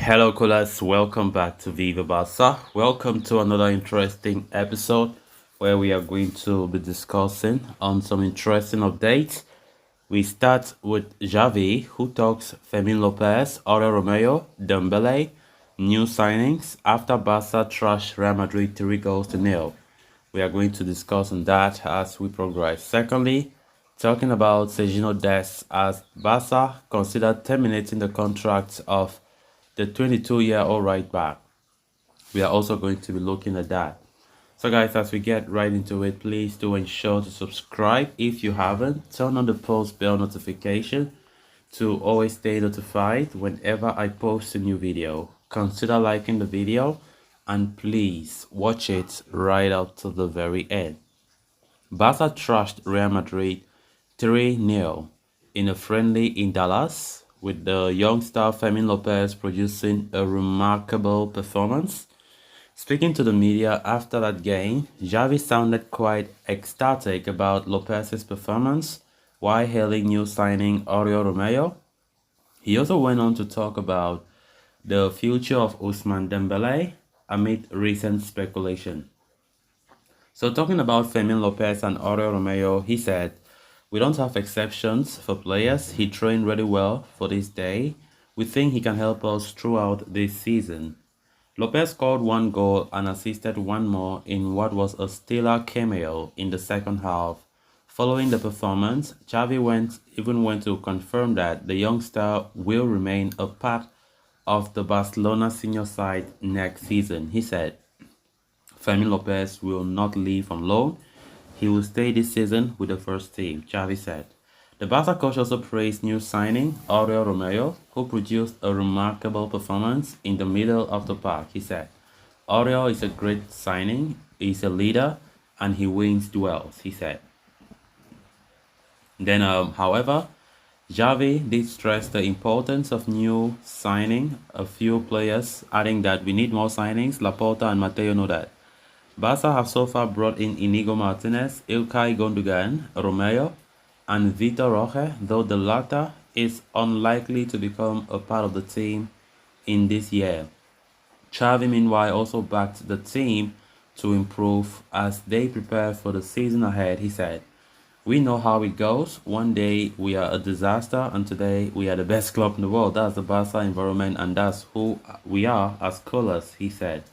Hello, Colas. Welcome back to Viva Barca. Welcome to another interesting episode where we are going to be discussing on some interesting updates. We start with Xavi, who talks Fermin Lopez, Aurel Romeo, Dembele, new signings after Barca trashed Real Madrid 3 goals to nil. We are going to discuss on that as we progress. Secondly, talking about Sergino Dest as Barca considered terminating the contract of the 22-year-old right back. We are also going to be looking at that. So guys, as we get right into it, please do ensure to subscribe if you haven't. Turn on the post bell notification to always stay notified whenever I post a new video. Consider liking the video and please watch it right up to the very end. Barca trashed Real Madrid 3-0 in a friendly in Dallas, with the young star Fermin Lopez producing a remarkable performance. Speaking to the media after that game, Xavi sounded quite ecstatic about Lopez's performance while hailing new signing Aurel Romeo. He also went on to talk about the future of Ousmane Dembele amid recent speculation. So talking about Fermin Lopez and Aurel Romeo, he said, "We don't have exceptions for players. He trained really well for this day. We think he can help us throughout this season." Lopez scored 1 goal and assisted one more in what was a stellar cameo in the second half. Following the performance, Xavi even went to confirm that the youngster will remain a part of the Barcelona senior side next season. He said, "Fermin Lopez will not leave on loan. He will stay this season with the first team," Xavi said. The Barca coach also praised new signing Aurel Romeo, who produced a remarkable performance in the middle of the park. He said, "Aurel is a great signing, he's a leader, and he wins duels," he said. Then, however, Xavi did stress the importance of new signing a few players, adding that we need more signings. Laporta and Mateo know that. Barca have so far brought in Inigo Martinez, Ilkay Gundogan, Romeo, and Vitor Roque, though the latter is unlikely to become a part of the team in this year. Xavi, meanwhile, also backed the team to improve as they prepare for the season ahead. He said, "We know how it goes. One day we are a disaster, and today we are the best club in the world. That's the Barca environment, and that's who we are as colours," he said.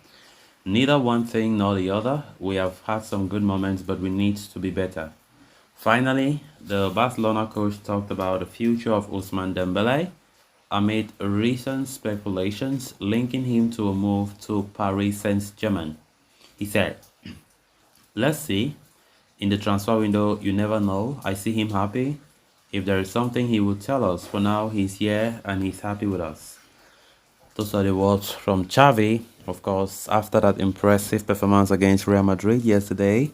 "Neither one thing nor the other. We have had some good moments, but we need to be better." Finally, the Barcelona coach talked about the future of Ousmane Dembele amid recent speculations linking him to a move to Paris Saint-Germain. He said, "Let's see. In the transfer window, you never know. I see him happy. If there is something, he will tell us. For now, he's here and he's happy with us." Those are the words from Xavi, of course, after that impressive performance against Real Madrid yesterday.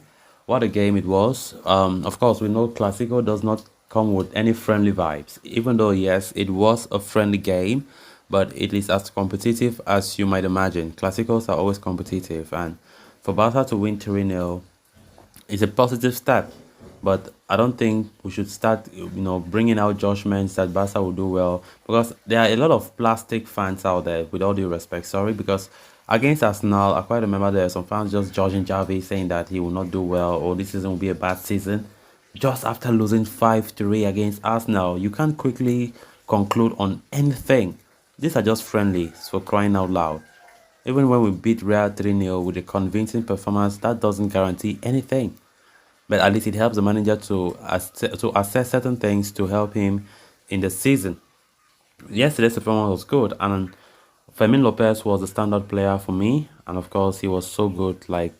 What a game it was. Of course, we know Clasico does not come with any friendly vibes, even though, yes, it was a friendly game, but it is as competitive as you might imagine. Clasicos are always competitive, and for Barca to win 3-0 is a positive step. But I don't think we should start, bringing out judgments that Barca will do well, because there are a lot of plastic fans out there. With all due respect, sorry, because against Arsenal, I quite remember there are some fans just judging Xavi, saying that he will not do well or this season will be a bad season. Just after losing 5-3 against Arsenal, you can't quickly conclude on anything. These are just friendlies, for crying out loud. Even when we beat Real 3-0 with a convincing performance, that doesn't guarantee anything. But at least it helps the manager to assess certain things to help him in the season. Yesterday's performance was good, and Fermin Lopez was the standout player for me, and of course he was so good. Like,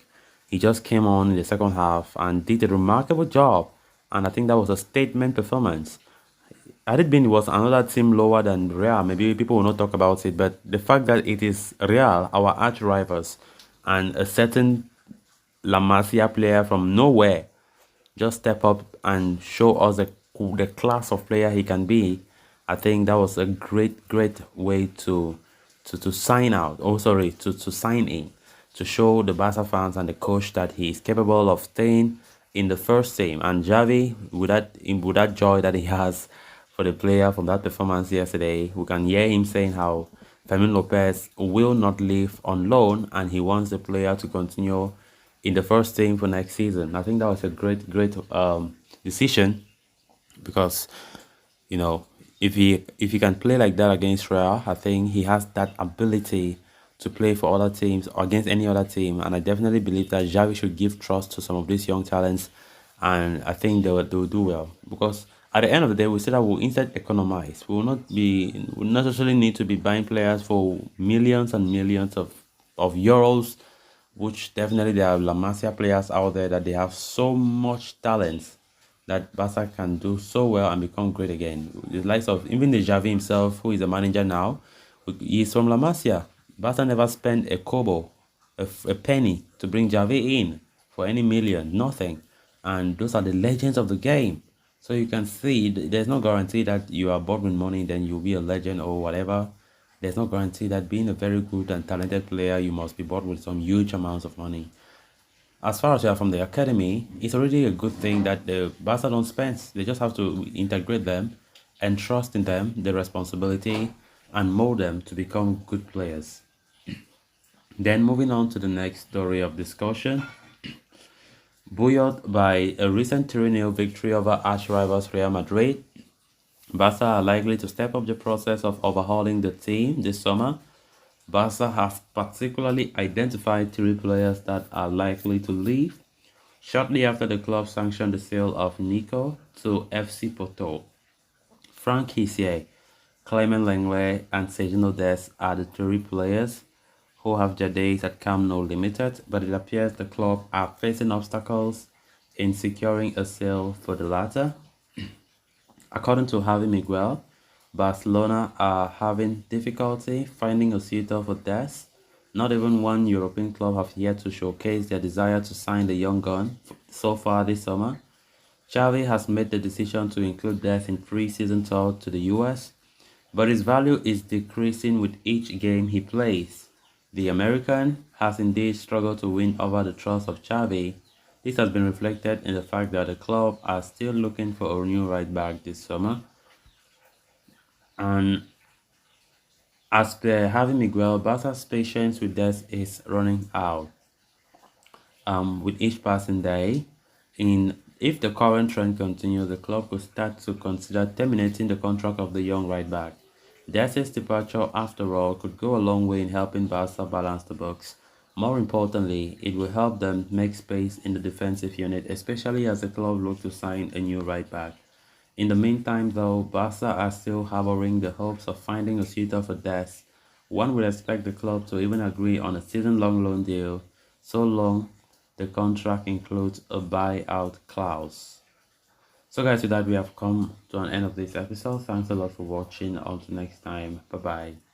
he just came on in the second half and did a remarkable job, and I think that was a statement performance. Had it been it was another team lower than Real, maybe people will not talk about it, but the fact that it is Real, our arch rivals, and a certain La Masia player from nowhere just step up and show us the class of player he can be, I think that was a great way to sign out. Oh, sorry, to sign in, to show the Barca fans and the coach that he is capable of staying in the first team. And Xavi, with that joy that he has for the player from that performance yesterday, we can hear him saying how Fermin Lopez will not leave on loan, and he wants the player to continue in the first team for next season. I think that was a great decision because you know if he can play like that against Real, I think he has that ability to play for other teams or against any other team. And I definitely believe that Xavi should give trust to some of these young talents, and I think they will do well because at the end of the day, we say that we'll instead economize. We will not be we will not necessarily need to be buying players for millions and millions of euros, which definitely there are La Masia players out there that they have so much talent that Barca can do so well and become great again. The likes of even the Xavi himself, who is the manager now, he's from La Masia. Barca never spent a kobo, a penny to bring Xavi in for any million, nothing. And those are the legends of the game. So you can see there's no guarantee that you are bought with money, then you'll be a legend or whatever. There's no guarantee that being a very good and talented player, you must be bought with some huge amounts of money. As far as you are from the academy, it's already a good thing that the Barca don't spend. They just have to integrate them and trust in them, the responsibility, and mold them to become good players. Then moving on to the next story of discussion. Buoyed by a recent 3-0 victory over arch rivals Real Madrid, Barca are likely to step up the process of overhauling the team this summer. Barca have particularly identified 3 players that are likely to leave shortly after the club sanctioned the sale of Nico to FC Porto. Frank Kessié, Clement Lenglet, and Sergio Dest are the 3 players who have their days at Camp Nou limited, but it appears the club are facing obstacles in securing a sale for the latter. According to Javi Miguel, Barcelona are having difficulty finding a suitor for Dest. Not even one European club have yet to showcase their desire to sign the young gun so far this summer. Xavi has made the decision to include Dest in pre-season tour to the US, but his value is decreasing with each game he plays. The American has indeed struggled to win over the trust of Xavi. This has been reflected in the fact that the club are still looking for a new right back this summer. And as per Javi Miguel, Barca's patience with Dest is running out with each passing day. If the current trend continues, the club could start to consider terminating the contract of the young right back. Dest's departure, after all, could go a long way in helping Barca balance the books. More importantly, it will help them make space in the defensive unit, especially as the club looks to sign a new right back. In the meantime, though, Barca are still harboring the hopes of finding a suitor for Dest. One would expect the club to even agree on a season-long loan deal, so long the contract includes a buyout clause. So guys, with that we have come to an end of this episode. Thanks a lot for watching. Until next time, bye bye.